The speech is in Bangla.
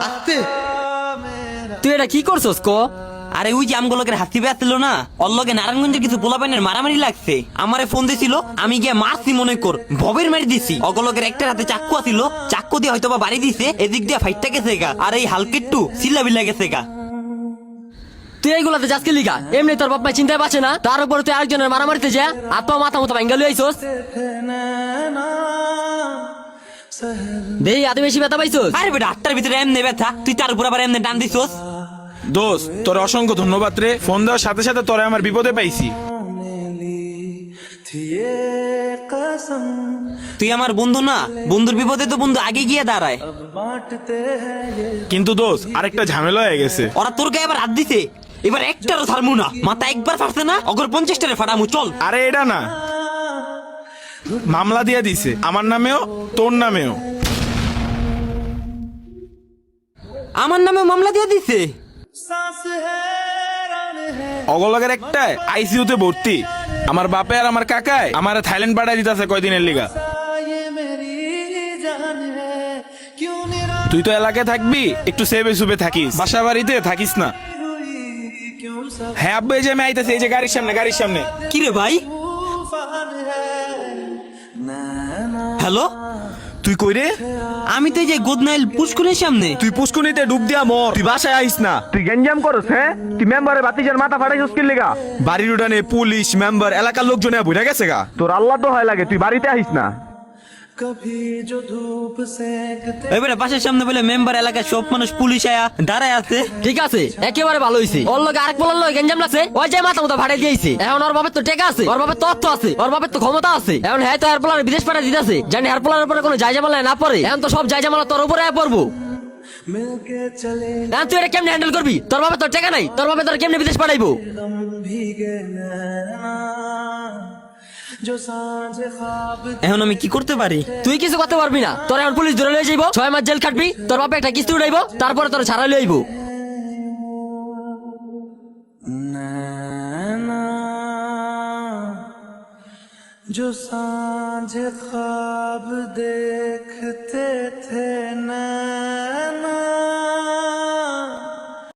আস্তে। তুই এটা কি করছস ক? আরে ওই যে আমগুলোকে হাতি বেয়াছিল না, ওর লগে নারায়ণগঞ্জের কিছু পোলাপাইনের মারামারি লাগছে। আমারে ফোন দিছিল, আমি গিয়ে মারছি মনে কর, ভবের মারি দিছি। অগলকের একটা হাতে চাক্কু আছিল, চাক্কু দিয়ে হয়তো বা বাড়ি দিছে, এদিক দিয়ে ফাইটটা গেছে গা, আর এই হালকেট্টু চিল্লা বিল্লা গেছে গা। তুই এইগুলাতে যাসকে লিগা? এমনি তোর বাপ মাই চিন্তায় পাচ্ছে না, তার উপরে তুই আরেকজনের মারামারিতে যা আর তো মাথা মতো ভাঙ্গা লই আইছস। দেই আদি বেশি ব্যথা পাইছস? আরে বেটা, 8টার ভিতরে এমনি ব্যথা, তুই তার উপর আবার এমনি টান দিছস। দোস্ত তোর অসংখ্য ধন্যবাদ রে, ফোন দেওয়ার সাথে সাথে তোরে আমার বিপদে পাইছি। তুই আমার বন্ধু না, বন্ধুর বিপদে তো বন্ধু আগে গিয়ে দাঁড়ায়। কিন্তু দোস্ত আরেকটা ঝামেলা হয়ে গেছে। ওরা তোর গায়ে এবার হাত দিছে, এবার একটারও ছাড়মু না। মাথা একবার ফাটছে না, অগর 50টারে ফাটামু, চল। আরে এটা না, মামলা দিয়ে দিছে আমার নামেও তোর নামেও। আমার নামে মামলা দিয়ে দিছে। অগলগের একটা আইসিইউতে ভর্তি। আমার বাপে আর আমার কাকায় আমার থাইল্যান্ড পাঠাই দিতেছে কয়দিনের লিগা। তুই তো এলাকায় থাকবি, একটু সেভে সুবে থাকিস, বাসা বাড়িতে থাকিস না। হ্যাঁ আব্বু, এই যে আমি আইতেছি, এই যে গাড়ির সামনে, গাড়ির সামনে। কি রে ভাই? হ্যালো, তুই কই রে? আমি তো এই যে গোদনাইল পুষ্করের সামনে। তুই পুষ্কুনিতে ডুব দিয়া মর, তুই বাসায় আইস না। তুই গেঞ্জাম করস, হ্যাঁ? তুই মেম্বারে বাতিজার মাথা ফাটাইছস কি লিগা? বাড়ির উঠানে পুলিশ মেম্বার এলাকার লোকজনে বুঝা গেছে গা। তোর আল্লাহ তো হয় লাগে, তুই বাড়িতে আইস না। এবারে বাসার সামনে বলে মেম্বার এলাকার সব মানুষ পুলিশ আয়া দাঁড়ায় আছে। ঠিক আছে, একেবারে ভালো হইছে। ওর লগে আরেক বলার লগে গেঞ্জাম লাগছে, ওই যে মাথা মতো ভাড়াই দিয়েছে। এখন ওর বাপের তো টেকা আছে, ওর বাপের তথ্য আছে, ওর বাপের তো ক্ষমতা আছে। এখন হ্যাঁ তো হেয়ারপোলার বিদেশ পাঠা দিতেছে, জানি হেয়ারপোলার উপরে কোনো জায়জামালা না পড়ে। এখন তো সব জায়জামালা তোর উপরে পড়বো। এখন তুই এটা কেমনে হ্যান্ডেল করবি? তোর বাপের তোর টেকা নাই, তোর বাপে তোর কেমনে বিদেশ পাঠাইবো? এখন আমি কি করতে পারি? তুই কিছু করতে পারবি না। তোর এখন পুলিশ ধরে লয়ে যাইবো, 6 মাস জেল কাটবি, তোর বাপে একটা কিস্তি উঠাইবো, তারপরে তোর ছাড়া লয়ে আইবো। जो सांझ ख्वाब देखते थे ना